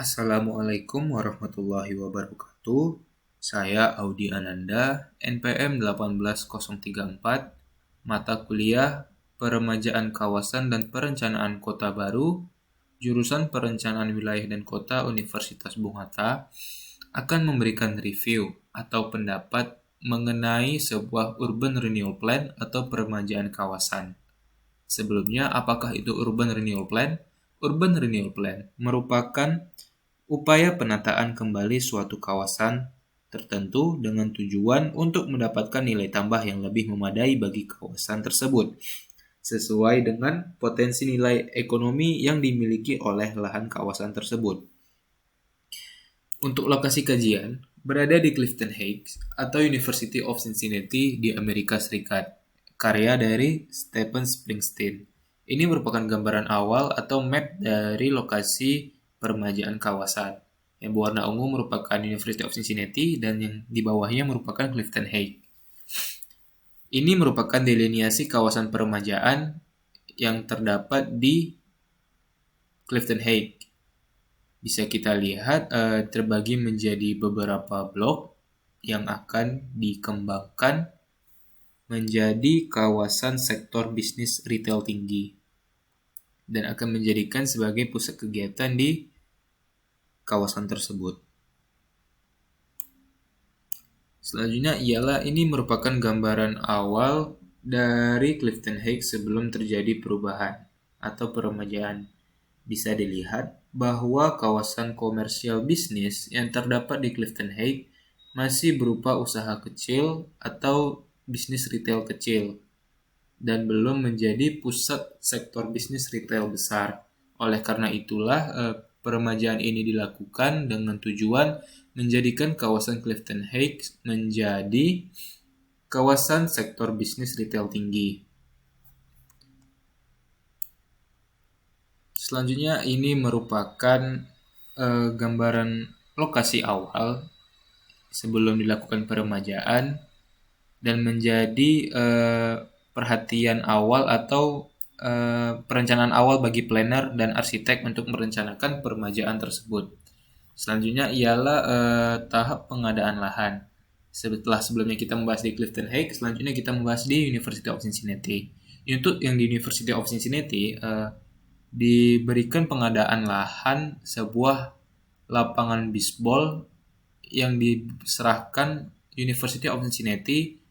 Assalamualaikum warahmatullahi wabarakatuh. Saya Audi Ananda, NPM 18034, mata kuliah Peremajaan Kawasan dan Perencanaan Kota Baru, jurusan Perencanaan Wilayah dan Kota Universitas Bung Hatta, akan memberikan review atau pendapat mengenai sebuah Urban Renewal Plan atau peremajaan kawasan. Sebelumnya, apakah itu Urban Renewal Plan? Urban Renewal Plan merupakan upaya penataan kembali suatu kawasan tertentu dengan tujuan untuk mendapatkan nilai tambah yang lebih memadai bagi kawasan tersebut, sesuai dengan potensi nilai ekonomi yang dimiliki oleh lahan kawasan tersebut. Untuk lokasi kajian, berada di Clifton Heights atau University of Cincinnati di Amerika Serikat, karya dari Stephen Springsteen. Ini merupakan gambaran awal atau map dari lokasi peremajaan kawasan. Yang berwarna ungu merupakan University of Cincinnati dan yang di bawahnya merupakan Clifton Heights. Ini merupakan delineasi kawasan peremajaan yang terdapat di Clifton Heights. Bisa kita lihat terbagi menjadi beberapa blok yang akan dikembangkan menjadi kawasan sektor bisnis retail tinggi dan akan menjadikan sebagai pusat kegiatan di kawasan tersebut. Selanjutnya ialah ini merupakan gambaran awal dari Clifton Heights sebelum terjadi perubahan atau peremajaan. Bisa dilihat bahwa kawasan komersial bisnis yang terdapat di Clifton Heights masih berupa usaha kecil atau bisnis retail kecil dan belum menjadi pusat sektor bisnis retail besar. Oleh karena itulah peremajaan ini dilakukan dengan tujuan menjadikan kawasan Clifton Heights menjadi kawasan sektor bisnis retail tinggi. Selanjutnya ini merupakan gambaran lokasi awal sebelum dilakukan peremajaan dan menjadi perhatian awal atau perencanaan awal bagi planner dan arsitek untuk merencanakan peremajaan tersebut. Selanjutnya ialah tahap pengadaan lahan. Setelah sebelumnya kita membahas di Clifton Heights, selanjutnya kita membahas di University of Cincinnati. Untuk yang di University of Cincinnati, diberikan pengadaan lahan sebuah lapangan bisbol yang diserahkan University of Cincinnati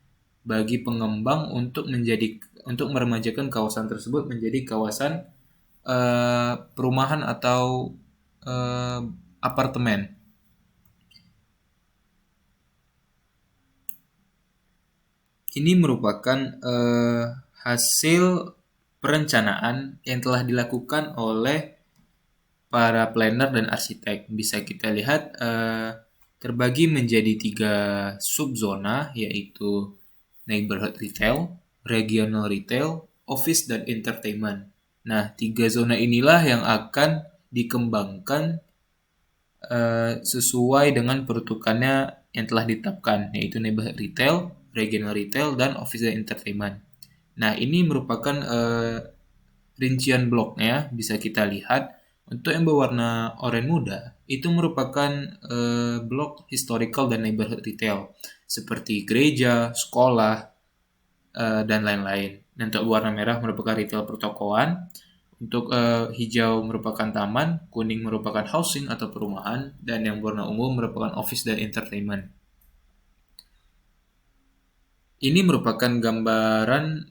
bagi pengembang untuk meremajakan kawasan tersebut menjadi kawasan perumahan atau apartemen. Ini merupakan hasil perencanaan yang telah dilakukan oleh para planner dan arsitek. Bisa kita lihat terbagi menjadi 3 subzona, yaitu neighborhood retail, regional retail, office, dan entertainment. Nah, 3 zona inilah yang akan dikembangkan sesuai dengan peruntukannya yang telah ditetapkan, yaitu neighborhood retail, regional retail, dan office dan entertainment. Nah, ini merupakan rincian bloknya, bisa kita lihat. Untuk yang berwarna oranye muda, itu merupakan blok historical dan neighborhood retail, seperti gereja, sekolah, dan lain-lain. Dan untuk warna merah merupakan retail pertokoan, untuk hijau merupakan taman, kuning merupakan housing atau perumahan, dan yang berwarna ungu merupakan office dan entertainment. Ini merupakan gambaran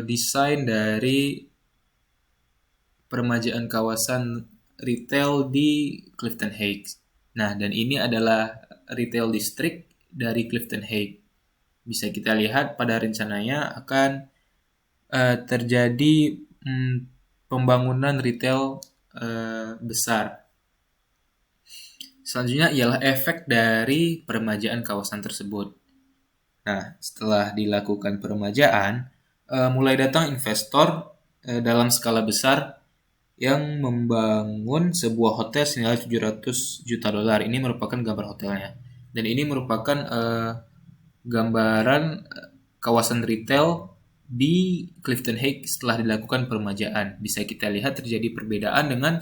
desain dari peremajaan kawasan retail di Clifton Heights. Nah, dan ini adalah retail district dari Clifton Heights. Bisa kita lihat pada rencananya akan terjadi pembangunan retail besar. Selanjutnya ialah efek dari peremajaan kawasan tersebut. Nah, setelah dilakukan peremajaan, mulai datang investor dalam skala besar yang membangun sebuah hotel senilai 700 juta dolar. Ini merupakan gambar hotelnya. Dan ini merupakan gambaran kawasan retail di Clifton Heights setelah dilakukan peremajaan. Bisa kita lihat terjadi perbedaan dengan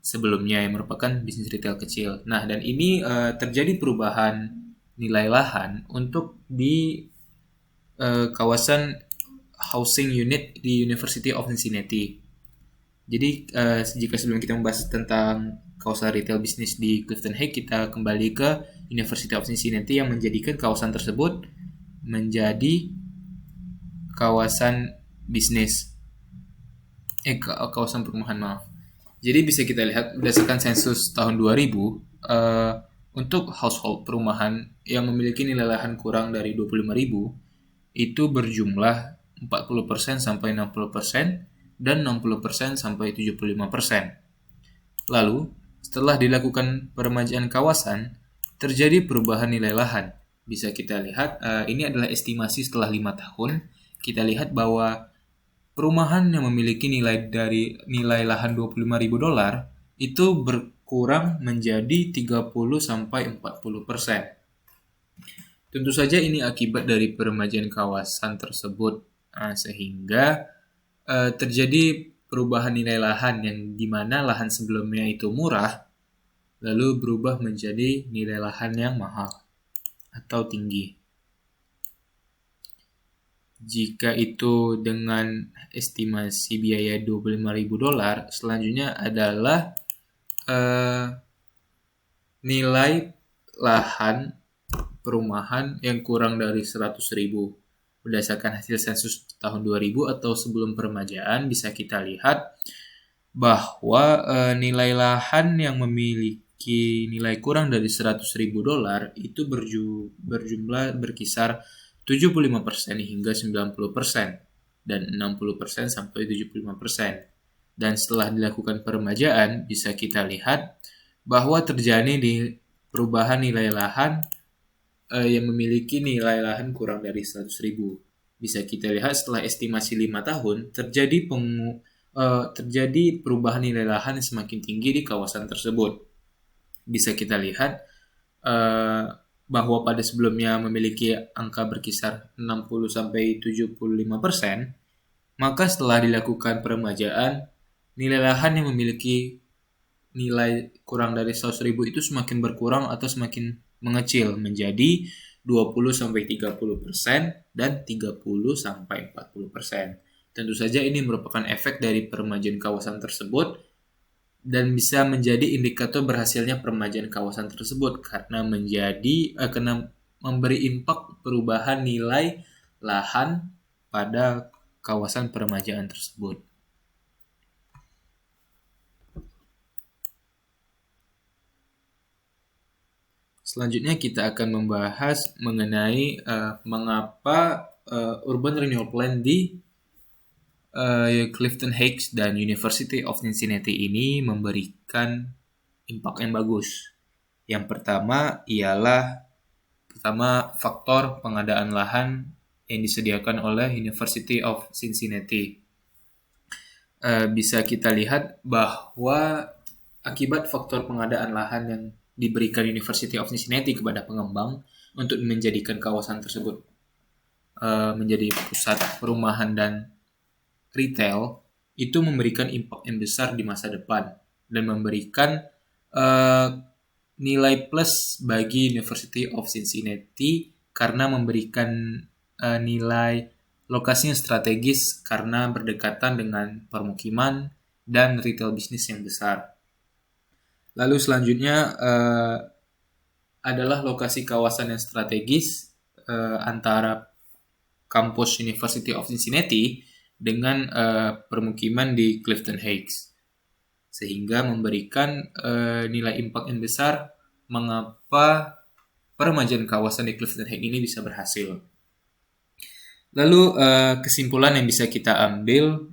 sebelumnya yang merupakan bisnis retail kecil. Nah, dan ini terjadi perubahan nilai lahan untuk di kawasan housing unit di University of Cincinnati. Jadi jika sebelum kita membahas tentang kawasan retail bisnis di Clifton Heights, kita kembali ke University of Cincinnati yang menjadikan kawasan tersebut menjadi kawasan bisnis. Kawasan perumahan, maaf. Jadi bisa kita lihat berdasarkan sensus tahun 2000, untuk household perumahan yang memiliki nilai lahan kurang dari 25.000 itu berjumlah 40% sampai 60% dan 60% sampai 75%. Lalu, setelah dilakukan peremajaan kawasan, terjadi perubahan nilai lahan. Bisa kita lihat, ini adalah estimasi setelah 5 tahun. Kita lihat bahwa perumahan yang memiliki nilai lahan $25.000 itu berkurang menjadi 30 sampai 40%. Tentu saja ini akibat dari peremajaan kawasan tersebut, sehingga terjadi perubahan nilai lahan yang dimana lahan sebelumnya itu murah, lalu berubah menjadi nilai lahan yang mahal atau tinggi. Jika itu dengan estimasi biaya $25.000, selanjutnya adalah nilai lahan perumahan yang kurang dari 100.000. Berdasarkan hasil sensus tahun 2000 atau sebelum peremajaan, bisa kita lihat bahwa nilai lahan yang memiliki nilai kurang dari $100.000 itu berjumlah berkisar 75% hingga 90% dan 60% sampai 75%. Dan setelah dilakukan peremajaan, bisa kita lihat bahwa terjadi di perubahan nilai lahan yang memiliki nilai lahan kurang dari 100.000. Bisa kita lihat setelah estimasi 5 tahun terjadi perubahan nilai lahan yang semakin tinggi di kawasan tersebut. Bisa kita lihat bahwa pada sebelumnya memiliki angka berkisar 60-75%, maka setelah dilakukan peremajaan, nilai lahan yang memiliki nilai kurang dari 100.000 itu semakin berkurang atau semakin mengecil menjadi 20-30% dan 30-40%. Tentu saja ini merupakan efek dari peremajaan kawasan tersebut dan bisa menjadi indikator berhasilnya peremajaan kawasan tersebut karena memberi impak perubahan nilai lahan pada kawasan peremajaan tersebut. Selanjutnya kita akan membahas mengenai mengapa Urban Renewal Plan di Clifton Heights dan University of Cincinnati ini memberikan impak yang bagus. Yang pertama ialah faktor pengadaan lahan yang disediakan oleh University of Cincinnati. Bisa kita lihat bahwa akibat faktor pengadaan lahan yang diberikan University of Cincinnati kepada pengembang untuk menjadikan kawasan tersebut menjadi pusat perumahan dan retail, itu memberikan impak yang besar di masa depan dan memberikan nilai plus bagi University of Cincinnati karena memberikan nilai lokasinya strategis karena berdekatan dengan permukiman dan retail bisnis yang besar. Lalu selanjutnya adalah lokasi kawasan yang strategis antara kampus University of Cincinnati dengan permukiman di Clifton Heights, sehingga memberikan nilai impak yang besar mengapa peremajaan kawasan di Clifton Heights ini bisa berhasil. Lalu kesimpulan yang bisa kita ambil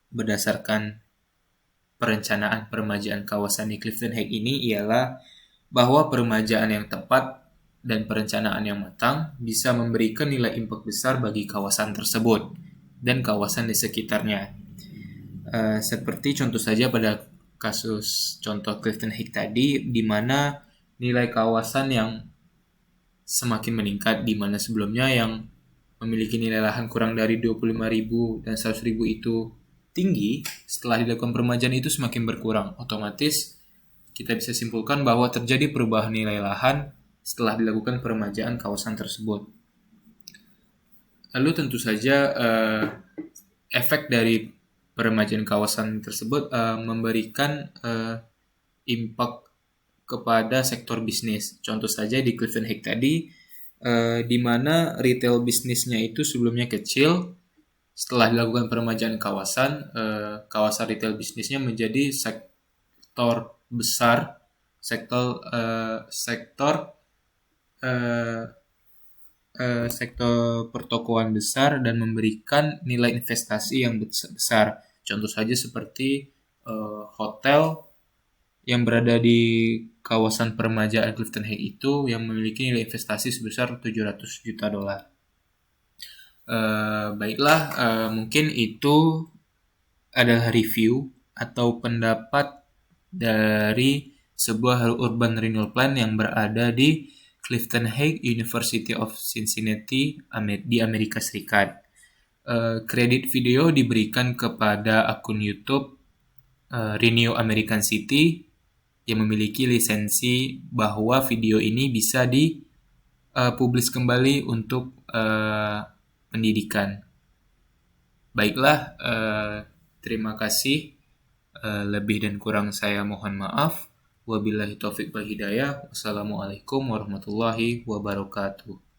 berdasarkan perencanaan peremajaan kawasan di Clifton Heights ini ialah bahwa peremajaan yang tepat dan perencanaan yang matang bisa memberikan nilai impak besar bagi kawasan tersebut dan kawasan di sekitarnya. Seperti contoh saja pada kasus contoh Clifton Heights tadi, di mana nilai kawasan yang semakin meningkat, di mana sebelumnya yang memiliki nilai lahan kurang dari 25.000 dan 100.000 itu tinggi setelah dilakukan peremajaan itu semakin berkurang. Otomatis kita bisa simpulkan bahwa terjadi perubahan nilai lahan setelah dilakukan peremajaan kawasan tersebut. Lalu tentu saja efek dari peremajaan kawasan tersebut memberikan impact kepada sektor bisnis. Contoh saja di Clifton Heights tadi, di mana retail bisnisnya itu sebelumnya kecil, setelah dilakukan peremajaan kawasan, kawasan retail bisnisnya menjadi sektor besar, eh, sektor pertokoan besar dan memberikan nilai investasi yang besar. Contoh saja seperti hotel yang berada di kawasan peremajaan Clifton Heights itu yang memiliki nilai investasi sebesar 700 juta dolar. Baiklah, mungkin itu adalah review atau pendapat dari sebuah urban renewal plan yang berada di Clifton Heights, University of Cincinnati di Amerika Serikat. Kredit video diberikan kepada akun YouTube Renew American City yang memiliki lisensi bahwa video ini bisa dipublish kembali untuk pendidikan. Baiklah, terima kasih. Lebih dan kurang saya mohon maaf. Wabillahi taufiq wal hidayah. Wassalamualaikum warahmatullahi wabarakatuh.